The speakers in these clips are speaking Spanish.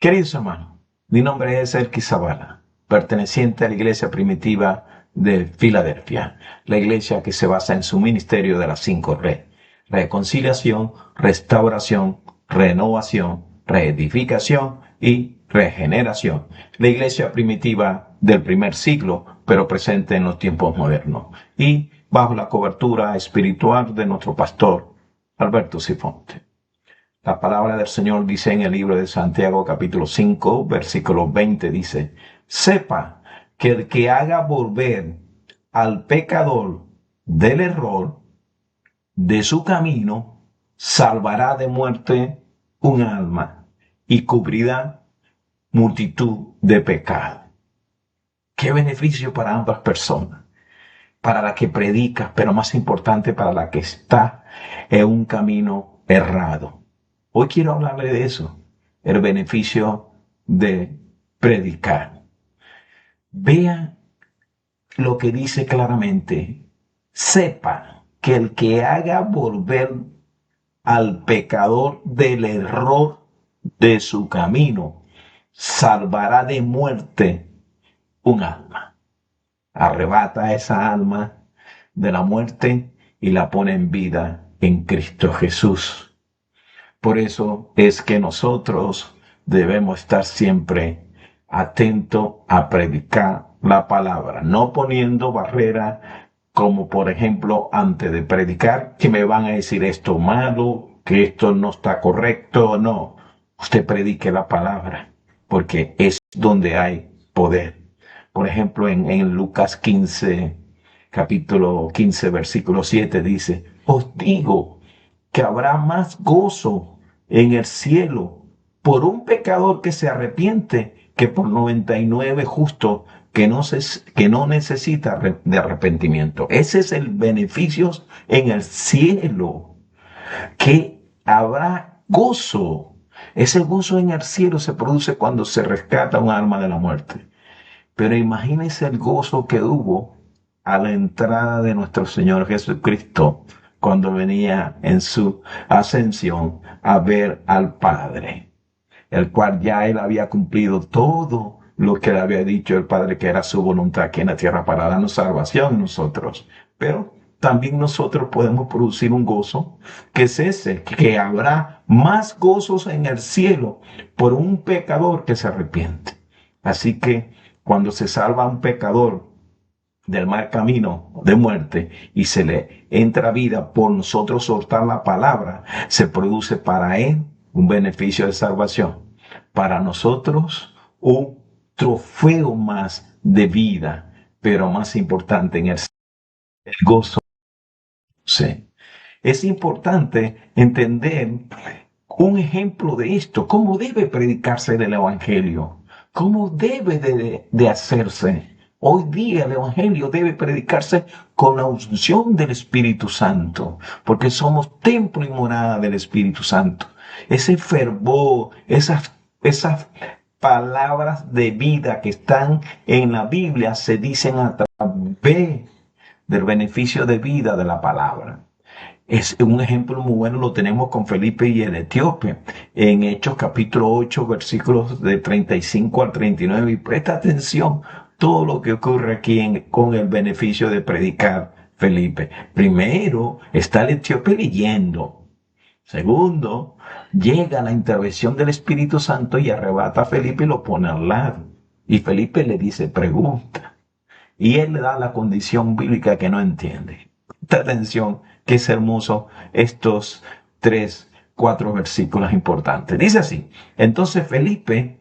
Queridos hermanos, mi nombre es Elki Zavala, perteneciente a la iglesia primitiva de Filadelfia, la iglesia que se basa en su ministerio de las 5 R: reconciliación, restauración, renovación, reedificación y regeneración. La iglesia primitiva del primer siglo, pero presente en los tiempos modernos, y bajo la cobertura espiritual de nuestro pastor, Alberto Sifonte. La palabra del Señor dice en el libro de Santiago capítulo 5, versículo 20, dice: sepa que el que haga volver al pecador del error de su camino, salvará de muerte un alma y cubrirá multitud de pecados. Qué beneficio para ambas personas, para la que predica, pero más importante para la que está en un camino errado. Hoy quiero hablarle de eso, el beneficio de predicar. Vean lo que dice claramente: sepa que el que haga volver al pecador del error de su camino, salvará de muerte un alma. Arrebata esa alma de la muerte y la pone en vida en Cristo Jesús. Por eso es que nosotros debemos estar siempre atentos a predicar la palabra, no poniendo barreras como, por ejemplo, antes de predicar, que me van a decir esto malo, que esto no está correcto. No, usted predique la palabra, porque es donde hay poder. Por ejemplo, en Lucas 15, capítulo 15, versículo 7 dice: os digo que habrá más gozo en el cielo por un pecador que se arrepiente que por 99 justos que no necesita de arrepentimiento. Ese es el beneficio en el cielo, que habrá gozo. Ese gozo en el cielo se produce cuando se rescata un alma de la muerte. Pero imagínense el gozo que hubo a la entrada de nuestro Señor Jesucristo cuando venía en su ascensión a ver al Padre, el cual ya él había cumplido todo lo que le había dicho el Padre, que era su voluntad aquí en la tierra para darnos salvación nosotros. Pero también nosotros podemos producir un gozo, que es ese, que habrá más gozos en el cielo por un pecador que se arrepiente. Así que cuando se salva a un pecador del mal camino de muerte y se le entra vida por nosotros soltar la palabra, se produce para él un beneficio de salvación, para nosotros un trofeo más de vida, pero más importante en el gozo. Sí. Es importante entender un ejemplo de esto, cómo debe predicarse el evangelio, cómo debe de hacerse. Hoy día el evangelio debe predicarse con la unción del Espíritu Santo, porque somos templo y morada del Espíritu Santo. Ese fervor, esas palabras de vida que están en la Biblia se dicen a través del beneficio de vida de la palabra. Es un ejemplo muy bueno, lo tenemos con Felipe y el etíope, en Hechos capítulo 8, versículos de 35 al 39, y presta atención todo lo que ocurre aquí con el beneficio de predicar Felipe. Primero, está el etíope leyendo. Segundo, llega la intervención del Espíritu Santo y arrebata a Felipe y lo pone al lado. Y Felipe le dice: pregunta. Y él le da la condición bíblica que no entiende. Presta atención, que es hermoso estos 4 versículos importantes. Dice así: entonces Felipe,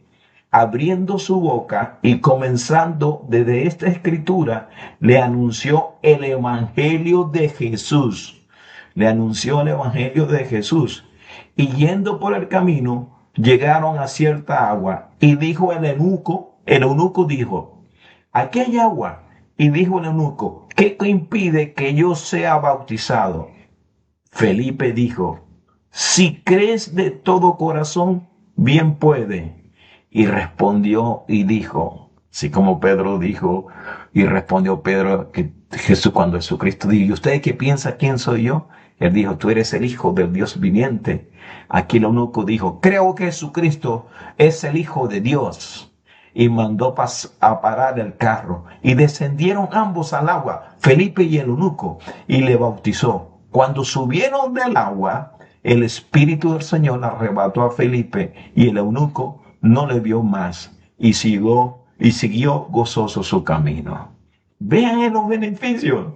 abriendo su boca y comenzando desde esta escritura, le anunció el evangelio de Jesús. Le anunció el evangelio de Jesús. Y yendo por el camino, llegaron a cierta agua. Y dijo el eunuco dijo: aquí hay agua. Y dijo el eunuco: ¿qué impide que yo sea bautizado? Felipe dijo: si crees de todo corazón, bien puede. Y respondió y dijo, así como Pedro dijo, y respondió Pedro, que Jesús, cuando Jesucristo dijo: ¿y ustedes qué piensan quién soy yo? Él dijo, tú eres el Hijo del Dios viviente. Aquí el eunuco dijo, creo que Jesucristo es el Hijo de Dios. Y mandó a parar el carro. Y descendieron ambos al agua, Felipe y el eunuco, y le bautizó. Cuando subieron del agua, el Espíritu del Señor arrebató a Felipe, y el eunuco no le vio más, y siguió gozoso su camino. Vean los beneficios.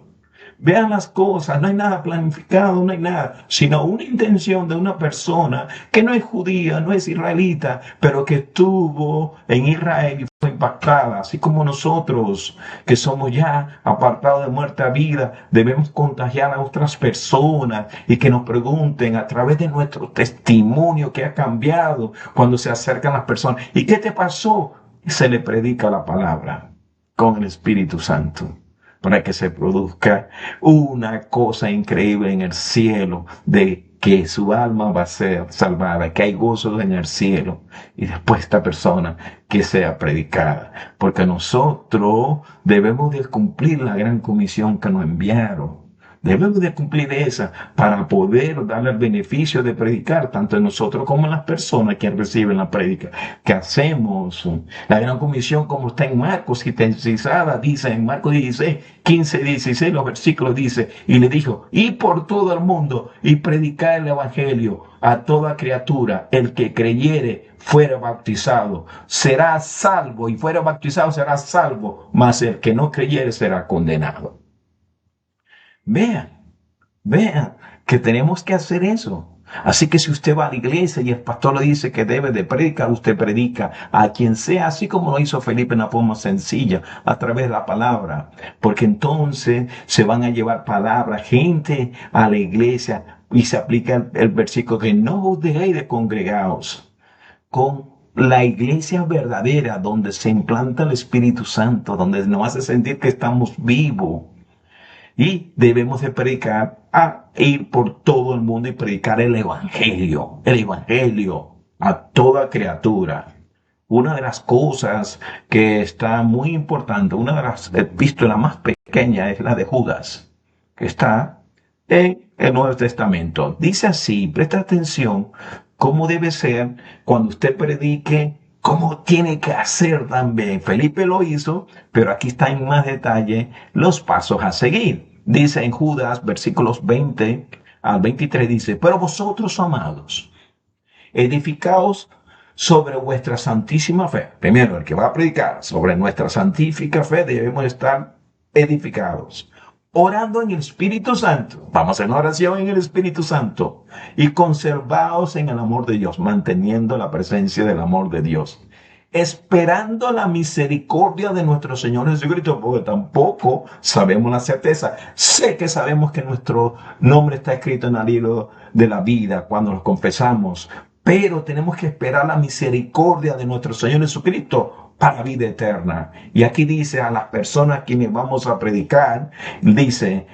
Vean las cosas, no hay nada planificado, no hay nada, sino una intención de una persona que no es judía, no es israelita, pero que estuvo en Israel y fue impactada, así como nosotros, que somos ya apartados de muerte a vida, debemos contagiar a otras personas y que nos pregunten a través de nuestro testimonio que ha cambiado cuando se acercan las personas. ¿Y qué te pasó? Se le predica la palabra con el Espíritu Santo, para que se produzca una cosa increíble en el cielo, de que su alma va a ser salvada, que hay gozo en el cielo, y después esta persona que sea predicada, porque nosotros debemos de cumplir la gran comisión que nos enviaron. Debemos de cumplir esa para poder darle el beneficio de predicar, tanto en nosotros como en las personas que reciben la prédica. Que hacemos la gran comisión, como está en Marcos, sintetizada, dice en Marcos 16, 15, 16, los versículos dice, y le dijo, y por todo el mundo, y predicar el evangelio a toda criatura, el que creyere fuera bautizado, será salvo, y fuera bautizado será salvo, mas el que no creyere será condenado. Vean que tenemos que hacer eso. Así que si usted va a la iglesia y el pastor le dice que debe de predicar, usted predica a quien sea, así como lo hizo Felipe en la forma sencilla, a través de la palabra. Porque entonces se van a llevar palabra, gente a la iglesia, y se aplica el versículo que no os dejéis de congregaos con la iglesia verdadera, donde se implanta el Espíritu Santo, donde nos hace sentir que estamos vivos. Y debemos de predicar, a ir por todo el mundo y predicar el evangelio a toda criatura. Una de las cosas que está muy importante, una de las epístolas más pequeñas es la de Judas, que está en el Nuevo Testamento. Dice así, presta atención cómo debe ser cuando usted predique, cómo tiene que hacer también. Felipe lo hizo, pero aquí está en más detalle los pasos a seguir. Dice en Judas, versículos 20 al 23, dice, pero vosotros, amados, edificaos sobre vuestra santísima fe. Primero, el que va a predicar sobre nuestra santífica fe, debemos estar edificados, orando en el Espíritu Santo. Vamos a hacer una oración en el Espíritu Santo. Y conservaos en el amor de Dios, manteniendo la presencia del amor de Dios, esperando la misericordia de nuestro Señor Jesucristo, porque tampoco sabemos la certeza. Sé que sabemos que nuestro nombre está escrito en el libro de la vida cuando nos confesamos, pero tenemos que esperar la misericordia de nuestro Señor Jesucristo para la vida eterna. Y aquí dice a las personas a quienes vamos a predicar, dice,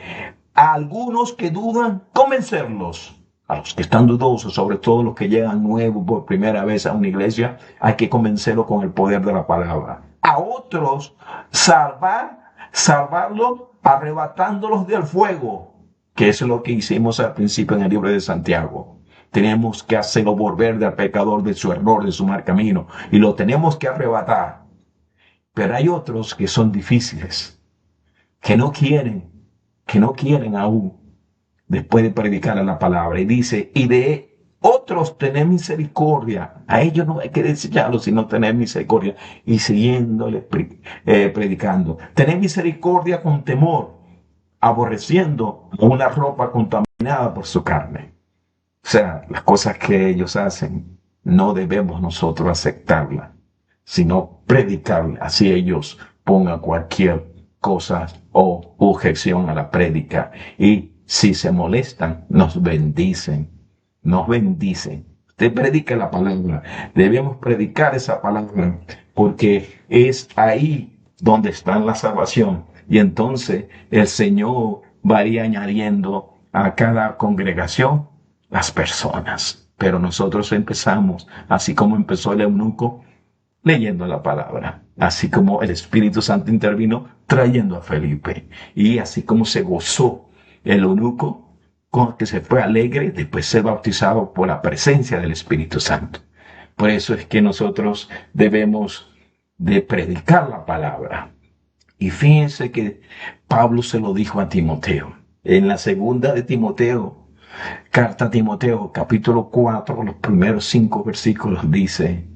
a algunos que dudan, convencerlos. A los que están dudosos, sobre todo los que llegan nuevos por primera vez a una iglesia, hay que convencerlos con el poder de la palabra. A otros, salvarlos arrebatándolos del fuego, que es lo que hicimos al principio en el libro de Santiago. Tenemos que hacerlo volver del pecador de su error, de su mal camino, y lo tenemos que arrebatar. Pero hay otros que son difíciles, que no quieren aún, después de predicar la palabra. Y dice, y de otros tener misericordia. A ellos no hay que desecharlos, sino tener misericordia. Y siguiéndole predicando. Tener misericordia con temor, aborreciendo una ropa contaminada por su carne. O sea, las cosas que ellos hacen, no debemos nosotros aceptarlas, sino predicarlas. Así ellos pongan cualquier cosa o objeción a la prédica. Y si se molestan, nos bendicen. Usted predica la palabra. Debemos predicar esa palabra porque es ahí donde está la salvación. Y entonces el Señor va a ir añadiendo a cada congregación las personas. Pero nosotros empezamos, así como empezó el eunuco, leyendo la palabra, así como el Espíritu Santo intervino trayendo a Felipe, y así como se gozó el eunuco que se fue alegre después de ser bautizado por la presencia del Espíritu Santo. Por eso es que nosotros debemos de predicar la palabra. Y fíjense que Pablo se lo dijo a Timoteo. En la segunda de Timoteo, carta a Timoteo, capítulo 4, los primeros 5 versículos dice: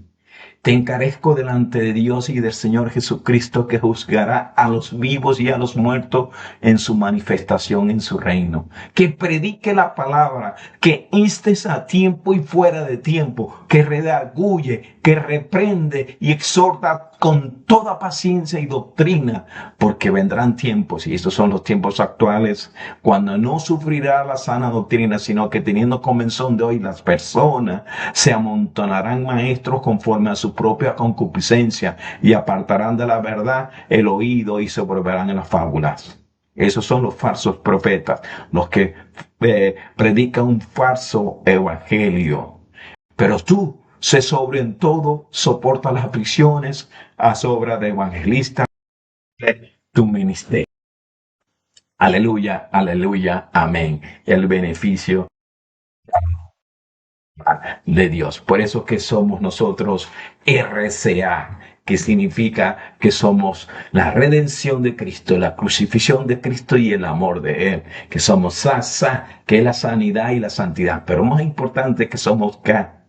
te encarezco delante de Dios y del Señor Jesucristo, que juzgará a los vivos y a los muertos en su manifestación en su reino. Que predique la palabra, que instes a tiempo y fuera de tiempo, que redarguye, que reprende y exhorta con toda paciencia y doctrina, porque vendrán tiempos, y estos son los tiempos actuales, cuando no sufrirá la sana doctrina, sino que teniendo comenzón de hoy las personas se amontonarán maestros conforme a su propia concupiscencia y apartarán de la verdad el oído y se volverán en las fábulas. Esos son los falsos profetas, los que predican un falso evangelio. Pero tú, sé sobre en todo, soporta las aflicciones, haz obra de evangelista de tu ministerio. Aleluya, aleluya, amén. El beneficio de Dios. Por eso que somos nosotros RCA, que significa que somos la redención de Cristo, la crucifixión de Cristo y el amor de Él, que somos SASA, que es la sanidad y la santidad, pero más importante que somos K,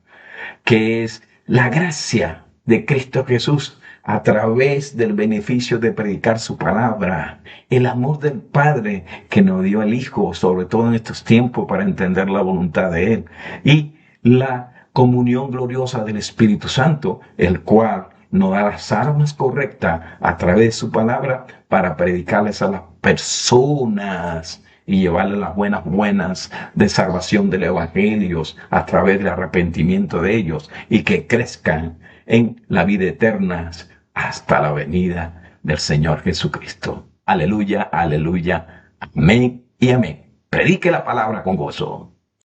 que es la gracia de Cristo Jesús a través del beneficio de predicar su palabra, el amor del Padre que nos dio el Hijo, sobre todo en estos tiempos, para entender la voluntad de Él, y la comunión gloriosa del Espíritu Santo, el cual nos da las armas correctas a través de su palabra para predicarles a las personas y llevarles las buenas de salvación del Evangelio a través del arrepentimiento de ellos y que crezcan en la vida eterna hasta la venida del Señor Jesucristo. Aleluya, aleluya, amén y amén. Predique la palabra con gozo.